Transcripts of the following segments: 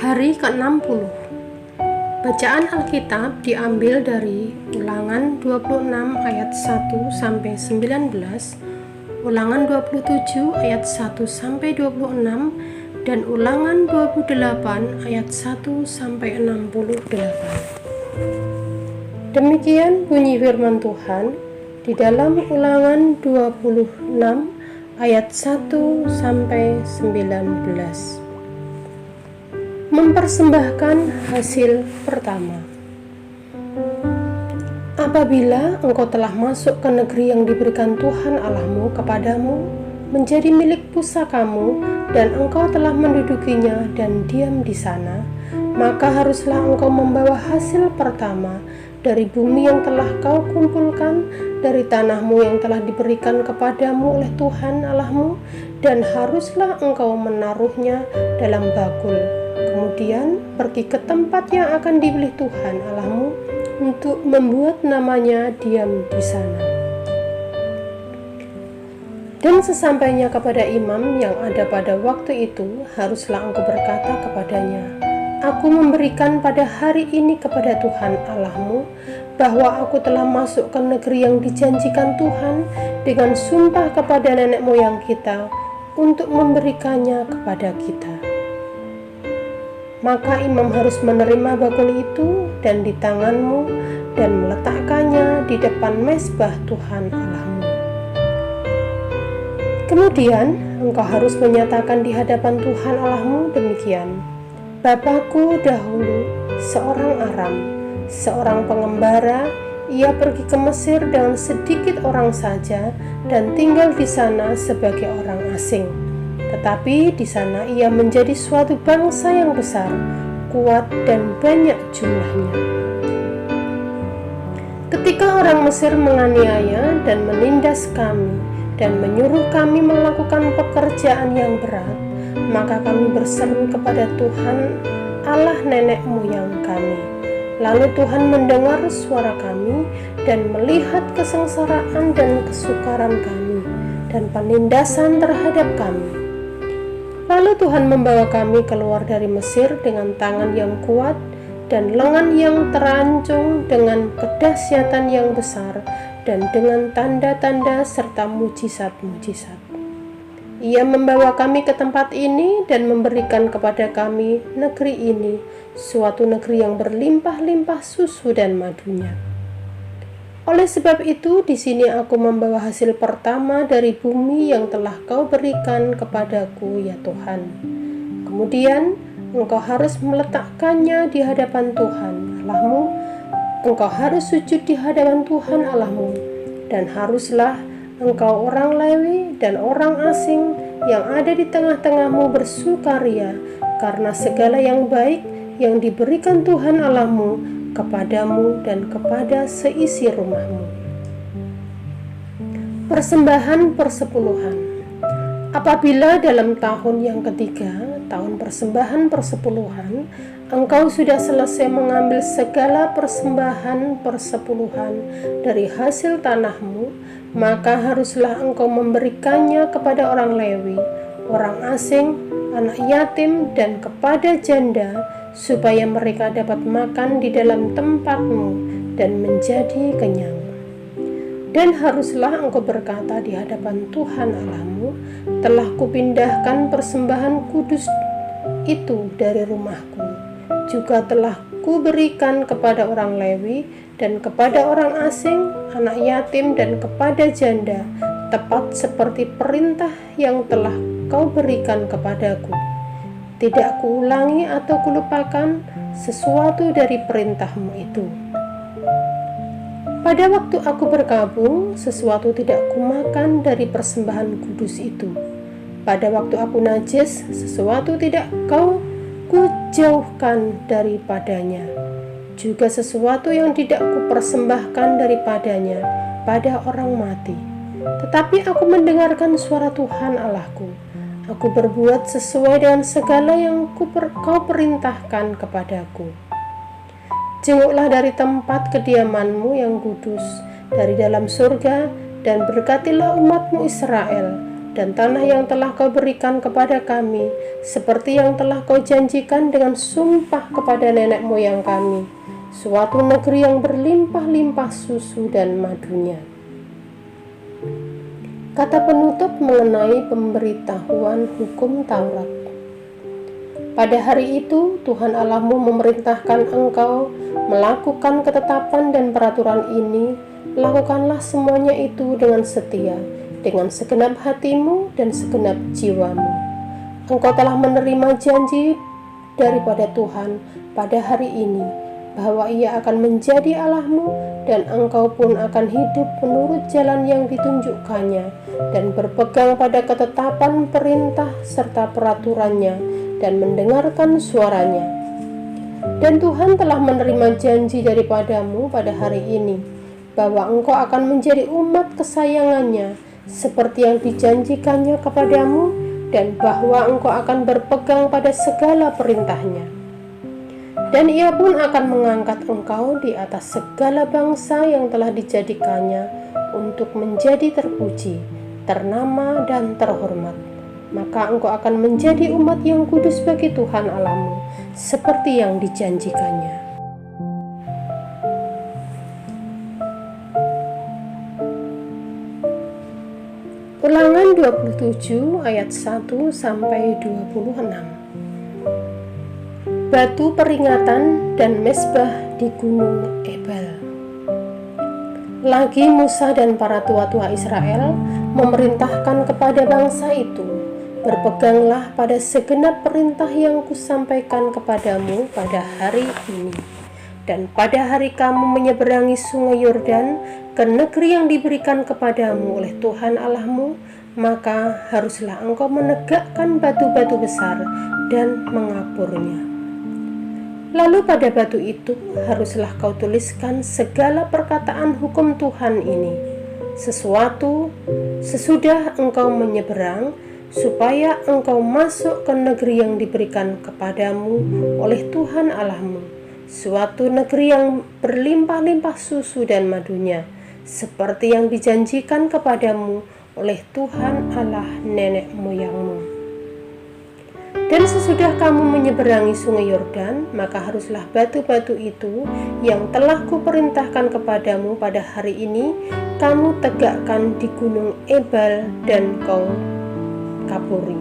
Hari ke-60. Bacaan Alkitab diambil dari Ulangan 26 ayat 1 sampai 19, Ulangan 27 ayat 1 sampai 26, dan Ulangan 28 ayat 1 sampai 68. Demikian bunyi firman Tuhan di dalam Ulangan 26 ayat 1 sampai 19. Mempersembahkan hasil pertama. Apabila engkau telah masuk ke negeri yang diberikan Tuhan Allahmu kepadamu, menjadi milik pusakamu, dan engkau telah mendudukinya dan diam di sana, maka haruslah engkau membawa hasil pertama dari bumi yang telah kau kumpulkan, dari tanahmu yang telah diberikan kepadamu oleh Tuhan Allahmu, dan haruslah engkau menaruhnya dalam bakul. Kemudian pergi ke tempat yang akan dipilih Tuhan Allahmu untuk membuat namanya diam di sana. Dan sesampainya kepada imam yang ada pada waktu itu, haruslah engkau berkata kepadanya, Aku memberikan pada hari ini kepada Tuhan Allahmu, bahwa aku telah masuk ke negeri yang dijanjikan Tuhan dengan sumpah kepada nenek moyang kita untuk memberikannya kepada kita. Maka imam harus menerima bakul itu dan di tanganmu dan meletakkannya di depan mezbah Tuhan Allahmu. Kemudian engkau harus menyatakan di hadapan Tuhan Allahmu demikian, Bapakku dahulu seorang Aram, seorang pengembara, ia pergi ke Mesir dengan sedikit orang saja dan tinggal di sana sebagai orang asing. Tetapi di sana ia menjadi suatu bangsa yang besar, kuat dan banyak jumlahnya. Ketika orang Mesir menganiaya dan menindas kami dan menyuruh kami melakukan pekerjaan yang berat, maka kami berseru kepada Tuhan Allah nenek moyang kami. Lalu Tuhan mendengar suara kami dan melihat kesengsaraan dan kesukaran kami dan penindasan terhadap kami. Lalu Tuhan membawa kami keluar dari Mesir dengan tangan yang kuat dan lengan yang terancung, dengan kedahsyatan yang besar dan dengan tanda-tanda serta mujizat-mujizat. Ia membawa kami ke tempat ini dan memberikan kepada kami negeri ini, suatu negeri yang berlimpah-limpah susu dan madunya. Oleh sebab itu, di sini aku membawa hasil pertama dari bumi yang telah kau berikan kepadaku, ya Tuhan. Kemudian, engkau harus meletakkannya di hadapan Tuhan Allahmu. Engkau harus sujud di hadapan Tuhan Allahmu, dan haruslah engkau orang Lewi dan orang asing yang ada di tengah-tengahmu bersukaria karena segala yang baik yang diberikan Tuhan Allahmu kepadamu dan kepada seisi rumahmu. Persembahan persepuluhan. Apabila dalam tahun yang ketiga, tahun persembahan persepuluhan, engkau sudah selesai mengambil segala persembahan persepuluhan dari hasil tanahmu, maka haruslah engkau memberikannya kepada orang Lewi, orang asing, anak yatim, dan kepada janda, supaya mereka dapat makan di dalam tempatmu dan menjadi kenyang. Dan haruslah engkau berkata di hadapan Tuhan Allahmu, telah kupindahkan persembahan kudus itu dari rumahku, juga telah kuberikan kepada orang Lewi dan kepada orang asing, anak yatim, dan kepada janda, tepat seperti perintah yang telah kau berikan kepadaku. Tidak kuulangi atau kulupakan sesuatu dari perintahmu itu. Pada waktu aku berkabung, sesuatu tidak kumakan dari persembahan kudus itu. Pada waktu aku najis, sesuatu tidak kau kujauhkan daripadanya. Juga sesuatu yang tidak kupersembahkan daripadanya pada orang mati. Tetapi aku mendengarkan suara Tuhan Allahku. Aku berbuat sesuai dengan segala yang kau perintahkan kepadaku. Jenguklah dari tempat kediamanmu yang kudus, dari dalam surga, dan berkatilah umatmu Israel, dan tanah yang telah kau berikan kepada kami, seperti yang telah kau janjikan dengan sumpah kepada nenek moyang kami, suatu negeri yang berlimpah-limpah susu dan madunya. Kata penutup mengenai pemberitahuan hukum Taurat. Pada hari itu, Tuhan Allahmu memerintahkan engkau melakukan ketetapan dan peraturan ini. Lakukanlah semuanya itu dengan setia, dengan segenap hatimu dan segenap jiwamu. Engkau telah menerima janji daripada Tuhan pada hari ini, bahwa Ia akan menjadi Allahmu, dan engkau pun akan hidup menurut jalan yang ditunjukkannya, dan berpegang pada ketetapan, perintah, serta peraturannya, dan mendengarkan suaranya. Dan Tuhan telah menerima janji daripadamu pada hari ini, bahwa engkau akan menjadi umat kesayangannya, seperti yang dijanjikannya kepadamu, dan bahwa engkau akan berpegang pada segala perintahnya. Dan Ia pun akan mengangkat engkau di atas segala bangsa yang telah dijadikannya untuk menjadi terpuji, ternama, dan terhormat. Maka engkau akan menjadi umat yang kudus bagi Tuhan Allahmu, seperti yang dijanjikannya. Ulangan 27 ayat 1 sampai 26. Batu peringatan dan mezbah di Gunung Ebal. Lagi Musa dan para tua-tua Israel memerintahkan kepada bangsa itu, berpeganglah pada segenap perintah yang kusampaikan kepadamu pada hari ini. Dan pada hari kamu menyeberangi sungai Yordan ke negeri yang diberikan kepadamu oleh Tuhan Allahmu, maka haruslah engkau menegakkan batu-batu besar dan mengaburnya. Lalu pada batu itu haruslah kau tuliskan segala perkataan hukum Tuhan ini, sesudah engkau menyeberang, supaya engkau masuk ke negeri yang diberikan kepadamu oleh Tuhan Allahmu, suatu negeri yang berlimpah-limpah susu dan madunya, seperti yang dijanjikan kepadamu oleh Tuhan Allah nenek moyangmu. Dan sesudah kamu menyeberangi sungai Yordan, maka haruslah batu-batu itu yang telah kuperintahkan kepadamu pada hari ini, kamu tegakkan di Gunung Ebal dan kau kapuri.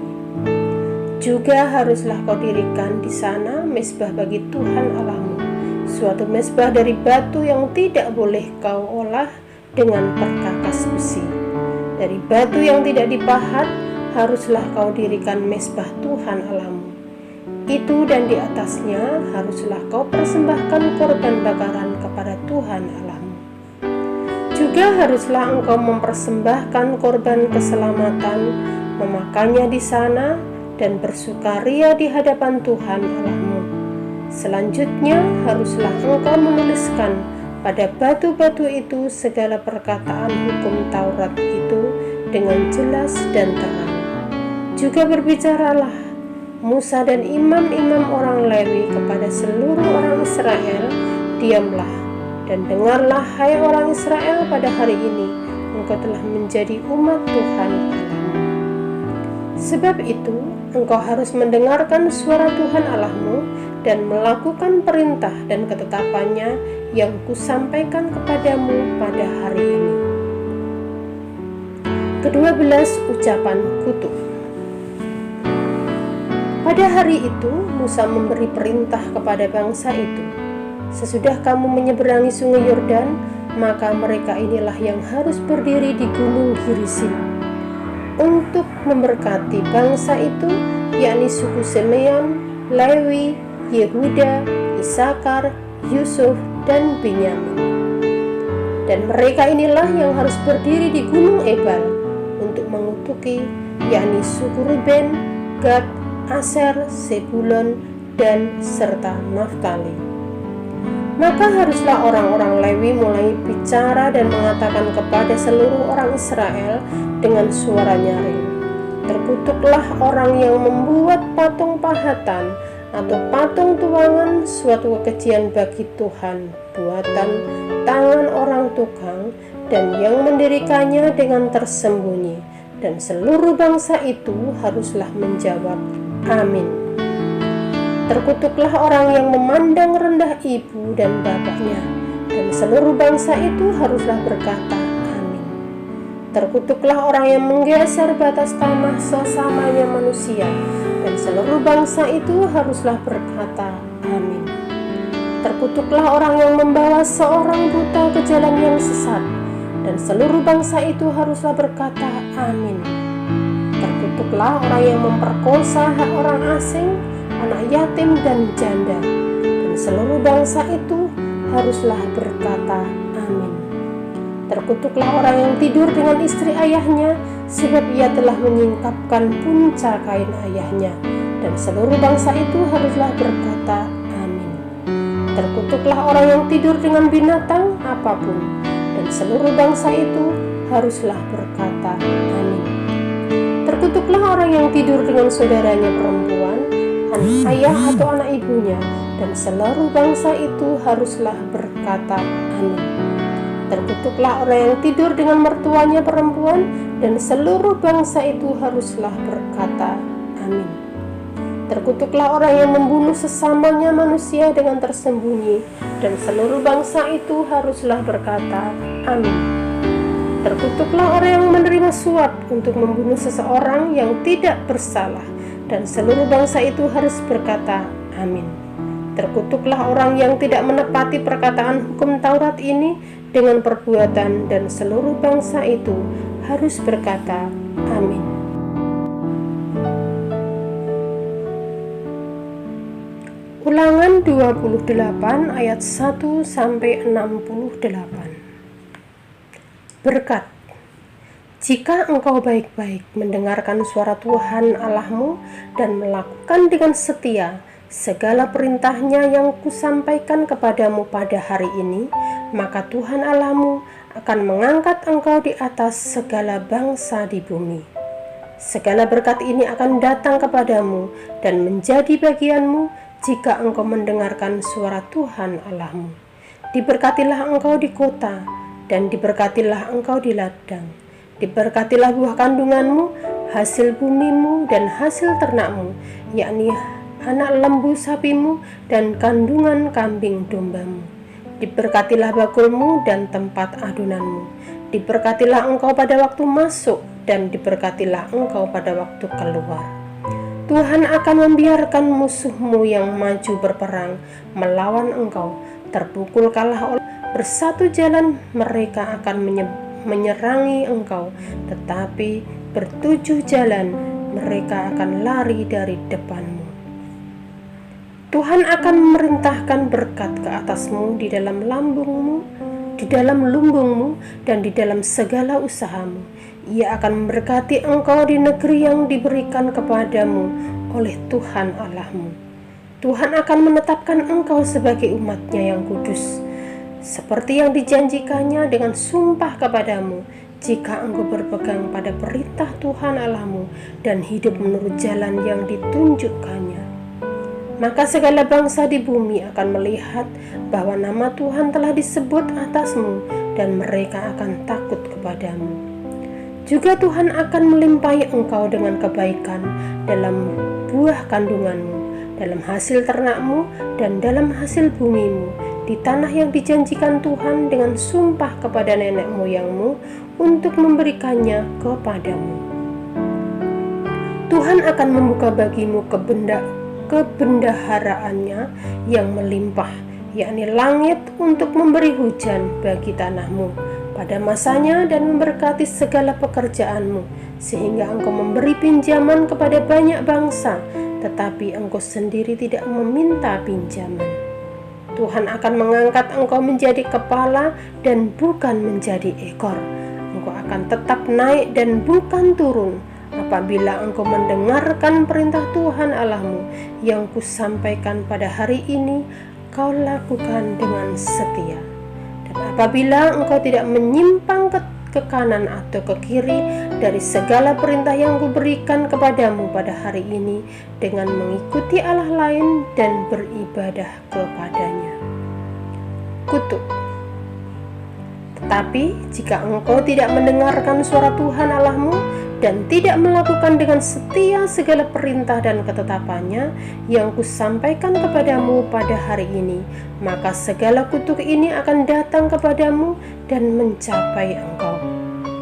Juga haruslah kau dirikan di sana mezbah bagi Tuhan Allahmu, suatu mezbah dari batu yang tidak boleh kau olah dengan perkakas besi. Dari batu yang tidak dipahat haruslah kau dirikan mezbah Tuhan Allahmu. Itu dan di atasnya haruslah kau persembahkan korban bakaran kepada Tuhan Allahmu. Juga haruslah engkau mempersembahkan korban keselamatan, memakannya di sana, dan bersukaria di hadapan Tuhan Allahmu. Selanjutnya haruslah engkau menuliskan pada batu-batu itu segala perkataan hukum Taurat itu dengan jelas dan terang. Juga berbicaralah Musa dan imam-imam orang Lewi kepada seluruh orang Israel, diamlah dan dengarlah hai orang Israel, pada hari ini engkau telah menjadi umat Tuhan Allahmu. Sebab itu engkau harus mendengarkan suara Tuhan Allahmu dan melakukan perintah dan ketetapannya yang kusampaikan kepadamu pada hari ini. Ke-12 ucapan kutuk. Pada hari itu Musa memberi perintah kepada bangsa itu, sesudah kamu menyeberangi sungai Yordan, maka mereka inilah yang harus berdiri di gunung Gerizim untuk memberkati bangsa itu, yakni suku Simeon, Lewi, Yehuda, Isakar, Yusuf, dan Benyamin. Dan mereka inilah yang harus berdiri di gunung Ebal untuk mengutuki, yakni suku Ruben, Gad, Aser, Zebulon, dan serta Naftali. Maka haruslah orang-orang Lewi mulai bicara dan mengatakan kepada seluruh orang Israel dengan suara nyaring, terkutuklah orang yang membuat patung pahatan atau patung tuangan, suatu kekejian bagi Tuhan, buatan tangan orang tukang, dan yang mendirikannya dengan tersembunyi, Dan seluruh bangsa itu haruslah menjawab, amin. Terkutuklah orang yang memandang rendah ibu dan bapaknya, dan seluruh bangsa itu haruslah berkata, amin. Terkutuklah orang yang menggeser batas tanah sesamanya manusia, dan seluruh bangsa itu haruslah berkata, amin. Terkutuklah orang yang membawa seorang buta ke jalan yang sesat, dan seluruh bangsa itu haruslah berkata, amin. Terkutuklah orang yang memperkosa hak orang asing, anak yatim dan janda, dan seluruh bangsa itu haruslah berkata, amin. Terkutuklah orang yang tidur dengan istri ayahnya, sebab ia telah menyingkapkan punca kain ayahnya, dan seluruh bangsa itu haruslah berkata, amin. Terkutuklah orang yang tidur dengan binatang apapun, dan seluruh bangsa itu haruslah berkata, amin. Terkutuklah orang yang tidur dengan saudaranya perempuan, anak ayah atau anak ibunya, dan seluruh bangsa itu haruslah berkata, amin. Terkutuklah orang yang tidur dengan mertuanya perempuan, dan seluruh bangsa itu haruslah berkata, amin. Terkutuklah orang yang membunuh sesamanya manusia dengan tersembunyi, dan seluruh bangsa itu haruslah berkata, amin. Terkutuklah orang yang menerima suap untuk membunuh seseorang yang tidak bersalah, dan seluruh bangsa itu harus berkata, amin. Terkutuklah orang yang tidak menepati perkataan hukum Taurat ini dengan perbuatan, dan seluruh bangsa itu harus berkata, amin. Ulangan 28 ayat 1-68. Berkat. Jika engkau baik-baik mendengarkan suara Tuhan Allahmu dan melakukan dengan setia segala perintahnya yang kusampaikan kepadamu pada hari ini, maka Tuhan Allahmu akan mengangkat engkau di atas segala bangsa di bumi. Segala berkat ini akan datang kepadamu dan menjadi bagianmu jika engkau mendengarkan suara Tuhan Allahmu. Diberkatilah engkau di kota, dan diberkatilah engkau di ladang. Diberkatilah buah kandunganmu, hasil bumimu, dan hasil ternakmu, yakni anak lembu sapimu dan kandungan kambing dombamu. Diberkatilah bakulmu dan tempat adunanmu. Diberkatilah engkau pada waktu masuk, dan diberkatilah engkau pada waktu keluar. Tuhan akan membiarkan musuhmu yang maju berperang melawan engkau terpukul kalah bersatu jalan mereka akan menyerangi engkau, tetapi bertujuh jalan mereka akan lari dari depanmu. Tuhan akan memerintahkan berkat ke atasmu di dalam lambungmu, di dalam lumbungmu, dan di dalam segala usahamu. Ia akan memberkati engkau di negeri yang diberikan kepadamu oleh Tuhan Allahmu. Tuhan akan menetapkan engkau sebagai umat-Nya yang kudus, seperti yang dijanjikannya dengan sumpah kepadamu, jika engkau berpegang pada perintah Tuhan Allahmu dan hidup menurut jalan yang ditunjukkannya. Maka segala bangsa di bumi akan melihat bahwa nama Tuhan telah disebut atasmu, dan mereka akan takut kepadamu. Juga Tuhan akan melimpahi engkau dengan kebaikan dalam buah kandunganmu, dalam hasil ternakmu, dan dalam hasil bumimu, di tanah yang dijanjikan Tuhan dengan sumpah kepada nenek moyangmu untuk memberikannya kepadamu. Tuhan akan membuka bagimu kebendaharaannya yang melimpah, yakni langit, untuk memberi hujan bagi tanahmu pada masanya dan memberkati segala pekerjaanmu, sehingga engkau memberi pinjaman kepada banyak bangsa, tetapi engkau sendiri tidak meminta pinjaman. Tuhan akan mengangkat engkau menjadi kepala dan bukan menjadi ekor. Engkau akan tetap naik dan bukan turun, apabila engkau mendengarkan perintah Tuhan Allahmu yang kusampaikan pada hari ini, kau lakukan dengan setia. Dan apabila engkau tidak menyimpang ke kanan atau ke kiri dari segala perintah yang kuberikan kepadamu pada hari ini dengan mengikuti Allah lain dan beribadah kepadanya. Kutuk. Tetapi jika engkau tidak mendengarkan suara Tuhan Allahmu dan tidak melakukan dengan setia segala perintah dan ketetapannya yang kusampaikan kepadamu pada hari ini, maka segala kutuk ini akan datang kepadamu dan mencapai engkau.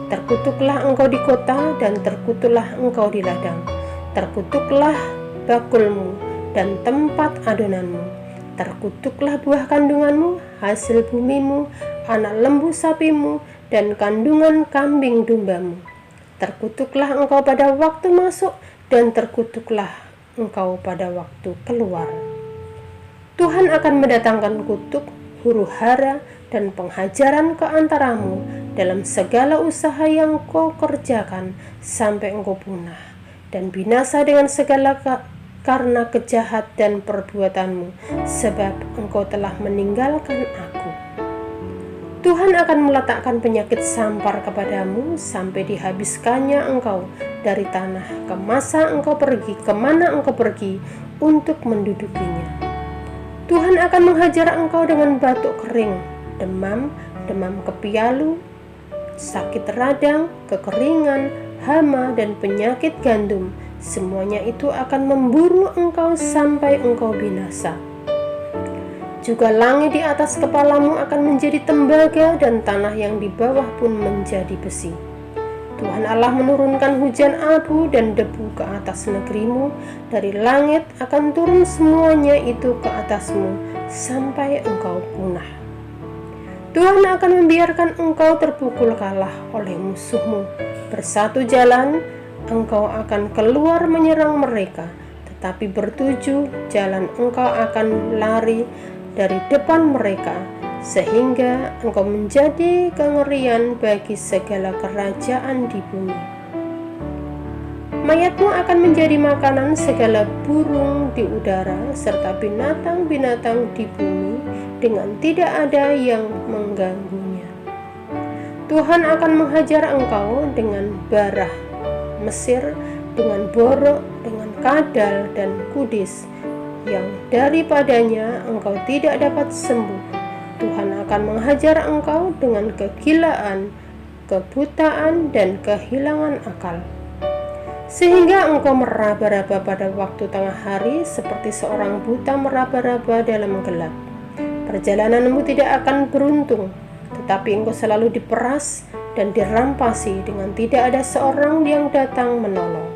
Terkutuklah engkau di kota dan terkutuklah engkau di ladang. Terkutuklah bakulmu dan tempat adonanmu. Terkutuklah buah kandunganmu, hasil bumimu, anak lembu sapimu, dan kandungan kambing dombamu. Terkutuklah engkau pada waktu masuk dan terkutuklah engkau pada waktu keluar. Tuhan akan mendatangkan kutuk, huru-hara, dan penghajaran ke antaramu dalam segala usaha yang kau kerjakan sampai engkau punah dan binasa dengan segala karena kejahat dan perbuatanmu, sebab engkau telah meninggalkan aku. Tuhan akan meletakkan penyakit sampar kepadamu sampai dihabiskannya engkau dari tanah kemana engkau pergi untuk mendudukinya. Tuhan akan menghajar engkau dengan batuk kering, demam kepialu, sakit radang, kekeringan, hama, dan penyakit gandum. Semuanya itu akan memburu engkau sampai engkau binasa. Juga langit di atas kepalamu akan menjadi tembaga dan tanah yang di bawah pun menjadi besi. Tuhan Allah menurunkan hujan abu dan debu ke atas negerimu. Dari langit akan turun semuanya itu ke atasmu sampai engkau punah. Tuhan akan membiarkan engkau terpukul kalah oleh musuhmu. Bersatu jalan engkau akan keluar menyerang mereka, tetapi bertujuh jalan engkau akan lari dari depan mereka, sehingga engkau menjadi kengerian bagi segala kerajaan di bumi. Mayatmu akan menjadi makanan segala burung di udara serta binatang-binatang di bumi dengan tidak ada yang mengganggunya. Tuhan akan menghajar engkau dengan barah Mesir, dengan borok, dengan kadal dan kudis, yang daripadanya engkau tidak dapat sembuh. Tuhan akan menghajar engkau dengan kegilaan, kebutaan, dan kehilangan akal, sehingga engkau meraba-raba pada waktu tengah hari seperti seorang buta meraba-raba dalam gelap. Perjalananmu tidak akan beruntung, tetapi engkau selalu diperas dan dirampasi dengan tidak ada seorang yang datang menolong.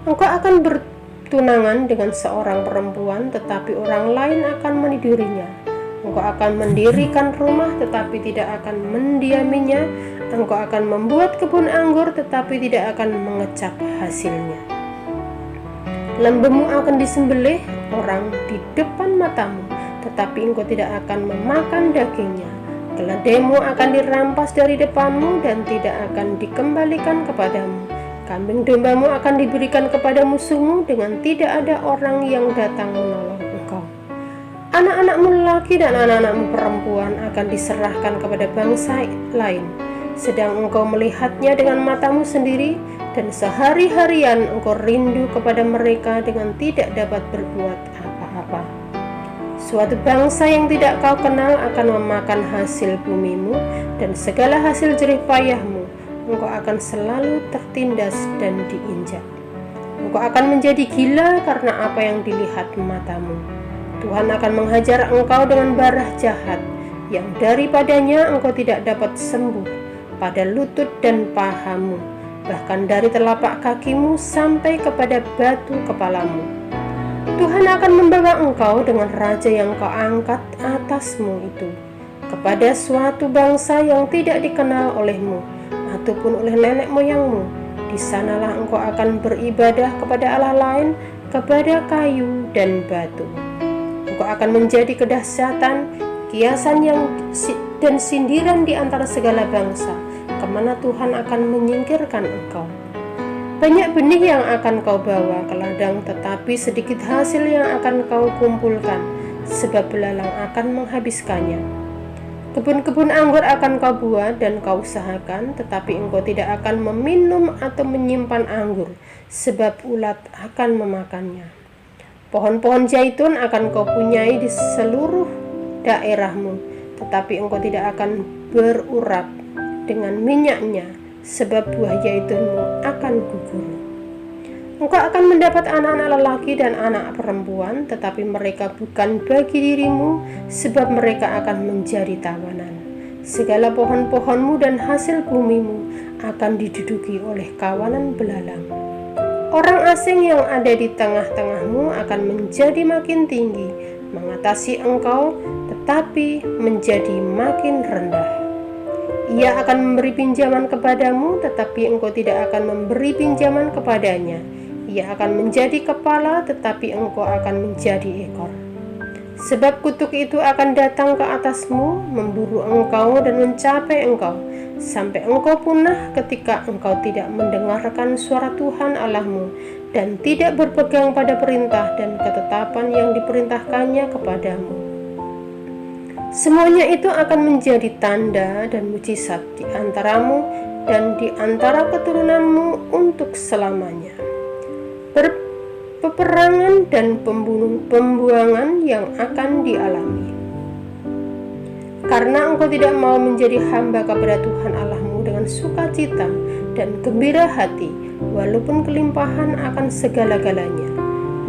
Engkau akan bertunangan dengan seorang perempuan, tetapi orang lain akan menidurinya. Engkau akan mendirikan rumah, tetapi tidak akan mendiaminya. Engkau akan membuat kebun anggur, tetapi tidak akan mengecap hasilnya. Lembumu akan disembelih orang di depan matamu, tetapi engkau tidak akan memakan dagingnya. Keledaimu akan dirampas dari depanmu dan tidak akan dikembalikan kepadamu. Kambing dombamu akan diberikan kepada musuhmu dengan tidak ada orang yang datang menolong engkau. Anak-anakmu laki dan anak-anakmu perempuan akan diserahkan kepada bangsa lain, sedang engkau melihatnya dengan matamu sendiri, dan sehari-harian engkau rindu kepada mereka dengan tidak dapat berbuat apa-apa. Suatu bangsa yang tidak kau kenal akan memakan hasil bumimu dan segala hasil jerih payahmu. Engkau akan selalu tertindas dan diinjak. Engkau akan menjadi gila karena apa yang dilihat matamu. Tuhan akan menghajar engkau dengan barah jahat, yang daripadanya engkau tidak dapat sembuh, pada lutut dan pahamu, bahkan dari telapak kakimu sampai kepada batu kepalamu. Tuhan akan membawa engkau dengan raja yang kau angkat atasmu itu kepada suatu bangsa yang tidak dikenal olehmu ataupun oleh nenek moyangmu. Di sanalah engkau akan beribadah kepada Allah lain, kepada kayu dan batu. Engkau akan menjadi kedahsyatan, kiasan dan sindiran di antara segala bangsa, kemana Tuhan akan menyingkirkan engkau. Banyak benih yang akan kau bawa ke ladang, tetapi sedikit hasil yang akan kau kumpulkan, sebab belalang akan menghabiskannya. Kebun-kebun anggur akan kau buat dan kau usahakan, tetapi engkau tidak akan meminum atau menyimpan anggur, sebab ulat akan memakannya. Pohon-pohon zaitun akan kau punyai di seluruh daerahmu, tetapi engkau tidak akan berurap dengan minyaknya, sebab buah zaitunmu akan gugur. Engkau akan mendapat anak-anak lelaki dan anak perempuan, tetapi mereka bukan bagi dirimu, sebab mereka akan menjadi tawanan. Segala pohon-pohonmu dan hasil bumimu akan diduduki oleh kawanan belalang. Orang asing yang ada di tengah-tengahmu akan menjadi makin tinggi, mengatasi engkau, tetapi menjadi makin rendah. Ia akan memberi pinjaman kepadamu, tetapi engkau tidak akan memberi pinjaman kepadanya. Ia akan menjadi kepala, tetapi engkau akan menjadi ekor. Sebab kutuk itu akan datang ke atasmu, memburu engkau dan mencapai engkau, sampai engkau punah ketika engkau tidak mendengarkan suara Tuhan Allahmu dan tidak berpegang pada perintah dan ketetapan yang diperintahkannya kepadamu. Semuanya itu akan menjadi tanda dan mujizat di antaramu dan di antara keturunanmu untuk selamanya. Peperangan dan pembuangan yang akan dialami. Karena engkau tidak mau menjadi hamba kepada Tuhan Allahmu dengan sukacita dan gembira hati, walaupun kelimpahan akan segala-galanya,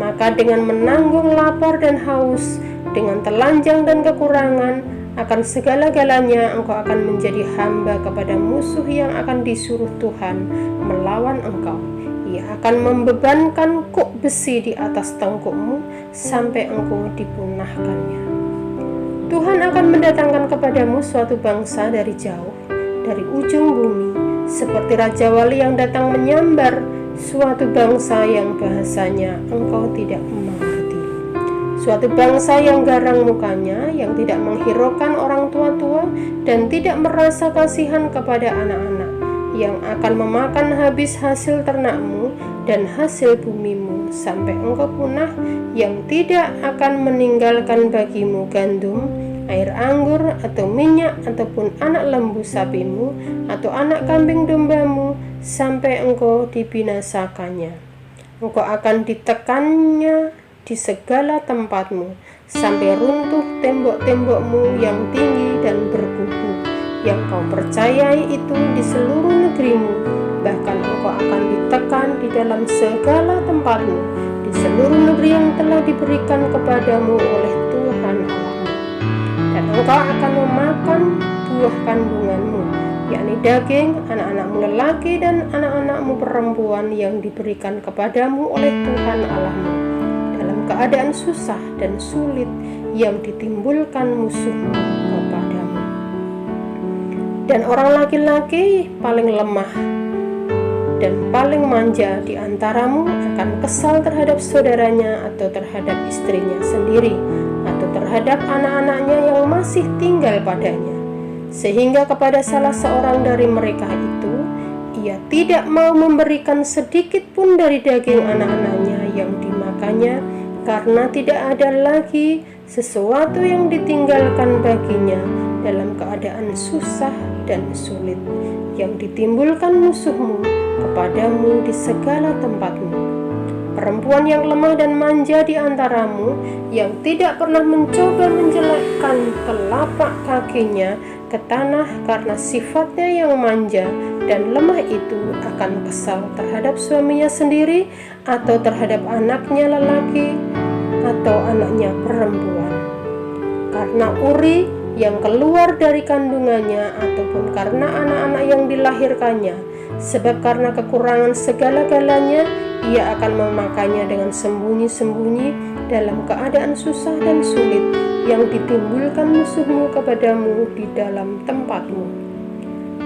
maka dengan menanggung lapar dan haus, dengan telanjang dan kekurangan, akan segala-galanya engkau akan menjadi hamba kepada musuh yang akan disuruh Tuhan melawan engkau. Ia akan membebankan kuk besi di atas tengkukmu sampai engkau dipunahkannya. Tuhan akan mendatangkan kepadamu suatu bangsa dari jauh, dari ujung bumi, seperti Raja Wali yang datang menyambar, suatu bangsa yang bahasanya engkau tidak mengerti. Suatu bangsa yang garang mukanya, yang tidak menghiraukan orang tua-tua dan tidak merasa kasihan kepada anak-anak, yang akan memakan habis hasil ternakmu dan hasil bumimu sampai engkau punah, yang tidak akan meninggalkan bagimu gandum, air anggur, atau minyak, ataupun anak lembu sapimu, atau anak kambing dombamu, sampai engkau dibinasakannya. Engkau akan ditekannya di segala tempatmu, sampai runtuh tembok-tembokmu yang tinggi dan berkubu, yang kau percayai itu di seluruh negerimu. Bahkan engkau akan ditekan di dalam segala tempatmu, di seluruh negeri yang telah diberikan kepadamu oleh Tuhan Allahmu. Dan engkau akan memakan buah kandunganmu, yakni daging, anak-anakmu lelaki dan anak-anakmu perempuan yang diberikan kepadamu oleh Tuhan Allahmu, dalam keadaan susah dan sulit yang ditimbulkan musuhmu kepadamu. Dan orang laki-laki paling lemah dan paling manja di antaramu akan kesal terhadap saudaranya atau terhadap istrinya sendiri atau terhadap anak-anaknya yang masih tinggal padanya, sehingga kepada salah seorang dari mereka itu ia tidak mau memberikan sedikit pun dari daging anak-anaknya yang dimakannya, karena tidak ada lagi sesuatu yang ditinggalkan baginya dalam keadaan susah dan sulit yang ditimbulkan musuhmu kepadamu di segala tempatmu. Perempuan yang lemah dan manja di antaramu, yang tidak pernah mencoba menjelekkan telapak kakinya ke tanah karena sifatnya yang manja dan lemah itu, akan kesal terhadap suaminya sendiri atau terhadap anaknya lelaki atau anaknya perempuan, karena uri yang keluar dari kandungannya ataupun karena anak-anak yang dilahirkannya, sebab karena kekurangan segala-galanya ia akan memakannya dengan sembunyi-sembunyi dalam keadaan susah dan sulit yang ditimbulkan musuhmu kepadamu di dalam tempatmu.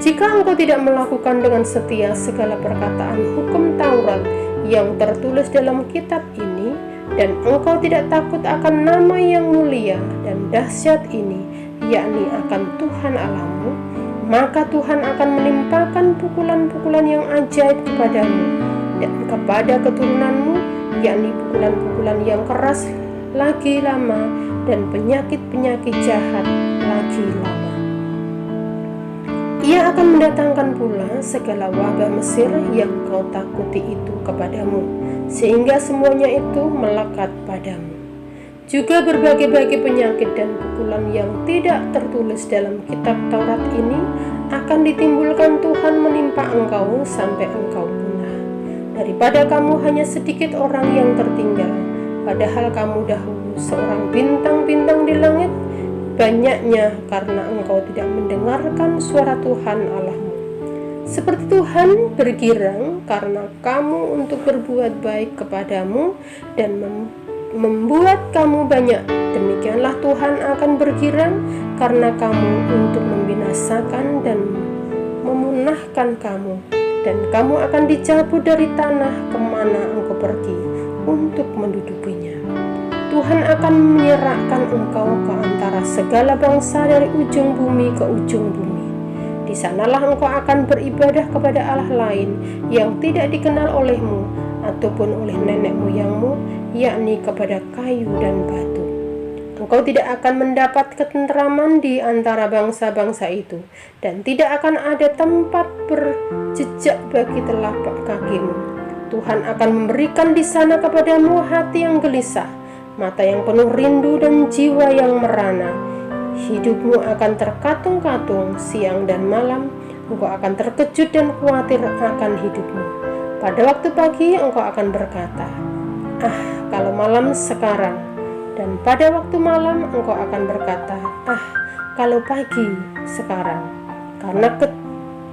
Jika engkau tidak melakukan dengan setia segala perkataan hukum Taurat yang tertulis dalam kitab ini, dan engkau tidak takut akan nama yang mulia dan dahsyat ini, yakni akan Tuhan Allahmu, maka Tuhan akan menimpakan pukulan-pukulan yang ajaib kepadamu dan kepada keturunanmu, yakni pukulan-pukulan yang keras lagi lama dan penyakit-penyakit jahat lagi lama. Ia akan mendatangkan pula segala wabah Mesir yang kau takuti itu kepadamu, sehingga semuanya itu melekat padamu. Juga berbagai-bagai penyakit dan pukulan yang tidak tertulis dalam kitab Taurat ini akan ditimbulkan Tuhan menimpa engkau sampai engkau punah, daripada kamu hanya sedikit orang yang tertinggal, padahal kamu dahulu seorang bintang-bintang di langit, banyaknya karena engkau tidak mendengarkan suara Tuhan Allahmu. Seperti Tuhan bergirang karena kamu untuk berbuat baik kepadamu dan membuat kamu banyak, demikianlah Tuhan akan bergirang karena kamu untuk membinasakan dan memunahkan kamu, dan kamu akan dicabut dari tanah kemana engkau pergi untuk mendudukinya. Tuhan akan menyerahkan engkau ke antara segala bangsa dari ujung bumi ke ujung bumi. Di sanalah engkau akan beribadah kepada Allah lain yang tidak dikenal olehmu ataupun oleh nenek moyangmu, yakni kepada kayu dan batu. Engkau tidak akan mendapat ketenteraman di antara bangsa-bangsa itu, dan tidak akan ada tempat berjejak bagi telapak kakimu. Tuhan akan memberikan di sana kepadamu hati yang gelisah, mata yang penuh rindu dan jiwa yang merana. Hidupmu akan terkatung-katung siang dan malam, engkau akan terkejut dan khawatir akan hidupmu. Pada waktu pagi engkau akan berkata, "Ah, kalau malam sekarang." Dan pada waktu malam engkau akan berkata, "Ah, kalau pagi sekarang." Karena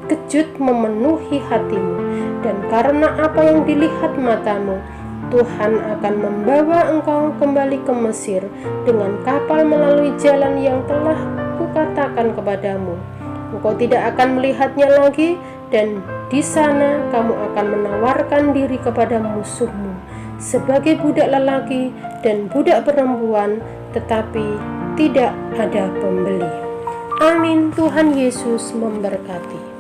kejut memenuhi hatimu, dan karena apa yang dilihat matamu, Tuhan akan membawa engkau kembali ke Mesir dengan kapal melalui jalan yang telah kukatakan kepadamu. Engkau tidak akan melihatnya lagi, dan di sana kamu akan menawarkan diri kepada musuhmu sebagai budak lelaki dan budak perempuan, tetapi tidak ada pembeli. Amin. Tuhan Yesus memberkati.